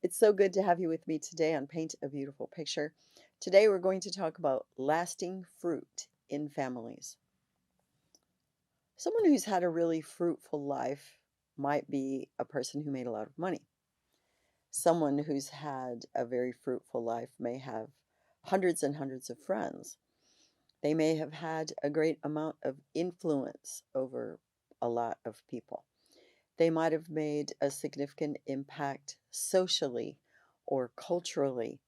It's so good to have you with me today on Paint a Beautiful Picture. Today we're going to talk about lasting fruit in families. Someone who's had a really fruitful life might be a person who made a lot of money. Someone who's had a very fruitful life may have hundreds and hundreds of friends. They may have had a great amount of influence over a lot of people. They might have made a significant impact socially or culturally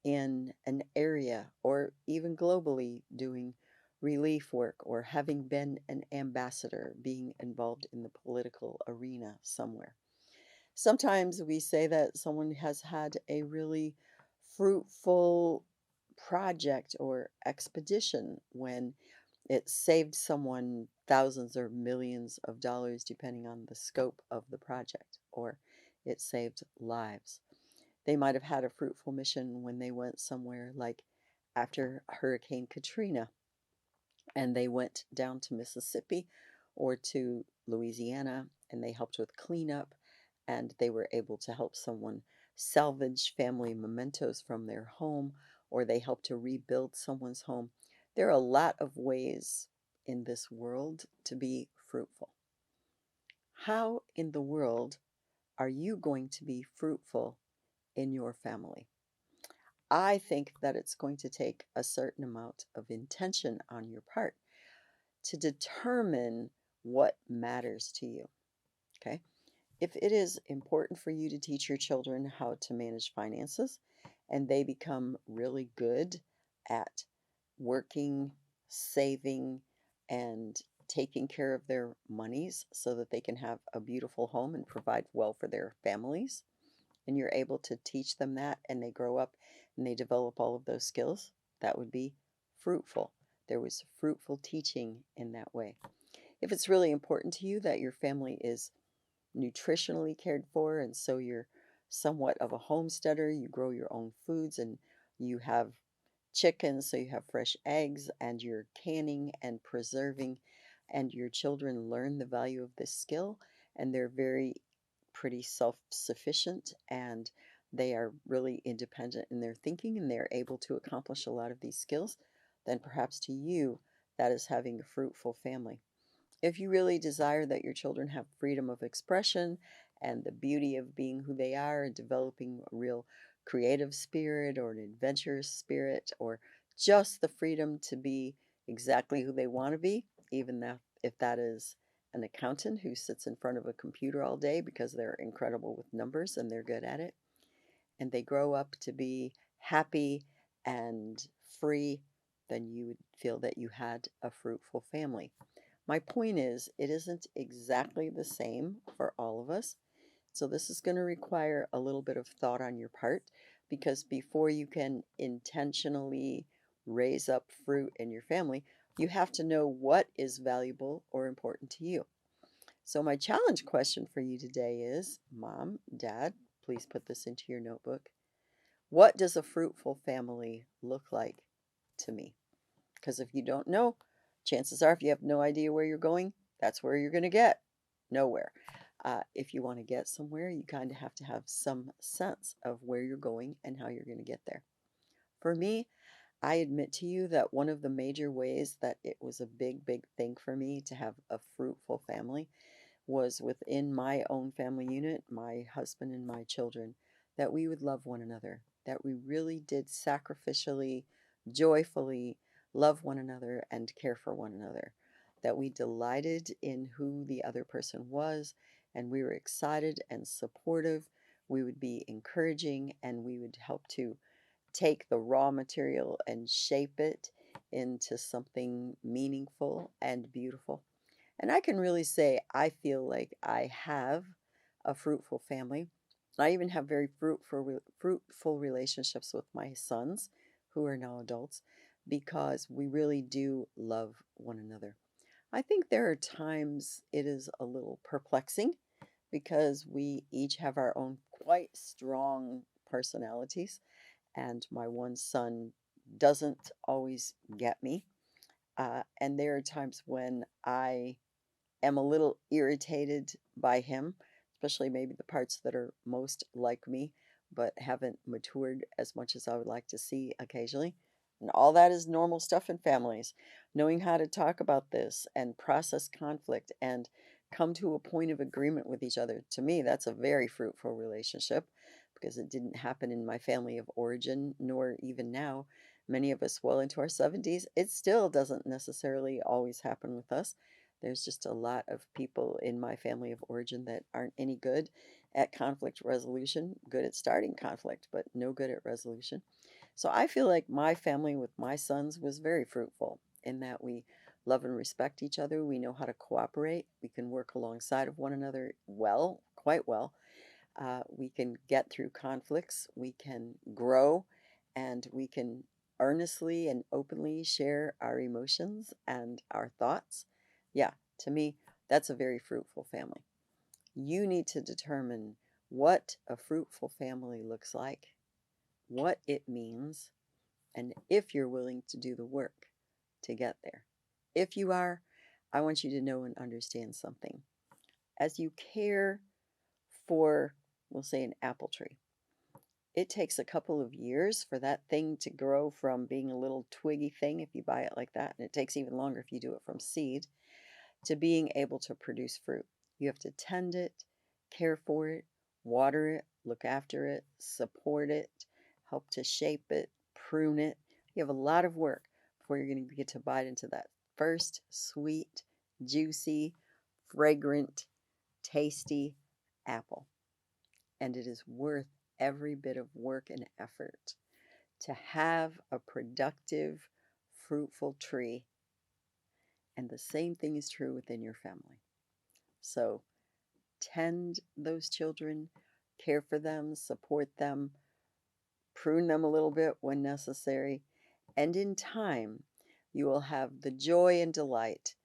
in an area or even globally doing relief work or having been an ambassador, being involved in the political arena somewhere. Sometimes we say that someone has had a really fruitful project or expedition when it saved someone thousands or millions of dollars, depending on the scope of the project, or it saved lives. They might have had a fruitful mission when they went somewhere like after Hurricane Katrina and they went down to Mississippi or to Louisiana and they helped with cleanup and they were able to help someone salvage family mementos from their home or they helped to rebuild someone's home. There are a lot of ways in this world to be fruitful. How in the world are you going to be fruitful in your family? I think that it's going to take a certain amount of intention on your part to determine what matters to you. Okay. If it is important for you to teach your children how to manage finances and they become really good at working, saving, and taking care of their monies so that they can have a beautiful home and provide well for their families, and you're able to teach them that and they grow up and they develop all of those skills, that would be fruitful. There was fruitful teaching in that way. If it's really important to you that your family is nutritionally cared for, and so you're somewhat of a homesteader, you grow your own foods and you have chickens, so you have fresh eggs, and you're canning and preserving, and your children learn the value of this skill, and they're very pretty self sufficient and they are really independent in their thinking and they're able to accomplish a lot of these skills, then perhaps to you that is having a fruitful family. If you really desire that your children have freedom of expression and the beauty of being who they are and developing a real creative spirit or an adventurous spirit or just the freedom to be exactly who they want to be, even if that is an accountant who sits in front of a computer all day because they're incredible with numbers and they're good at it, and they grow up to be happy and free, then you would feel that you had a fruitful family. My point is, it isn't exactly the same for all of us. So, this is going to require a little bit of thought on your part because before you can intentionally raise up fruit in your family, you have to know what is valuable or important to you. So, my challenge question for you today is Mom, Dad, please put this into your notebook. What does a fruitful family look like to me? Because if you don't know, chances are, if you have no idea where you're going, that's where you're going to get nowhere. If you want to get somewhere, you kind of have to have some sense of where you're going and how you're going to get there. For me, I admit to you that one of the major ways that it was a big, big thing for me to have a fruitful family was within my own family unit, my husband and my children, that we would love one another, that we really did sacrificially, joyfully love one another and care for one another, that we delighted in who the other person was and we were excited and supportive. We would be encouraging and we would help to take the raw material and shape it into something meaningful and beautiful. And I can really say I feel like I have a fruitful family. I even have very fruitful relationships with my sons, who are now adults, because we really do love one another. I think there are times it is a little perplexing because we each have our own quite strong personalities, and my one son doesn't always get me. And there are times when I am a little irritated by him, especially maybe the parts that are most like me. but haven't matured as much as I would like to see occasionally. And all that is normal stuff in families. Knowing how to talk about this and process conflict and come to a point of agreement with each other, to me, that's a very fruitful relationship because it didn't happen in my family of origin, nor even now. Many of us well into our 70s, it still doesn't necessarily always happen with us. There's just a lot of people in my family of origin that aren't any good at conflict resolution, good at starting conflict, but no good at resolution. So I feel like my family with my sons was very fruitful in that we love and respect each other. We know how to cooperate. We can work alongside of one another well, quite well. We can get through conflicts. We can grow and we can earnestly and openly share our emotions and our thoughts. Yeah, to me, that's a very fruitful family. You need to determine what a fruitful family looks like, what it means, and if you're willing to do the work to get there. If you are, I want you to know and understand something. As you care for, we'll say, an apple tree, it takes a couple of years for that thing to grow from being a little twiggy thing if you buy it like that, and it takes even longer if you do it from seed, to being able to produce fruit. You have to tend it, care for it, water it, look after it, support it, help to shape it, prune it. You have a lot of work before you're going to get to bite into that first sweet, juicy, fragrant, tasty apple. And it is worth every bit of work and effort to have a productive, fruitful tree. And the same thing is true within your family. So tend those children, care for them, support them, prune them a little bit when necessary, and in time, you will have the joy and delight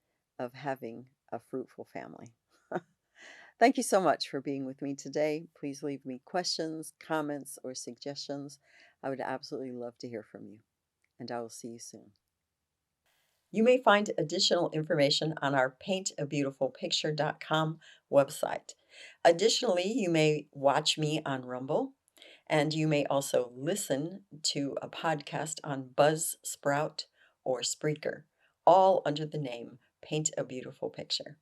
of having a fruitful family. Thank you so much for being with me today. Please leave me questions, comments, or suggestions. I would absolutely love to hear from you, and I will see you soon. You may find additional information on our paintabeautifulpicture.com website. Additionally, you may watch me on Rumble, and you may also listen to a podcast on Buzzsprout or Spreaker, all under the name Paint a Beautiful Picture.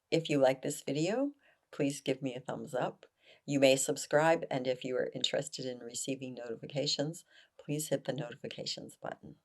If you like this video, please give me a thumbs up. You may subscribe, and if you are interested in receiving notifications, please hit the notifications button.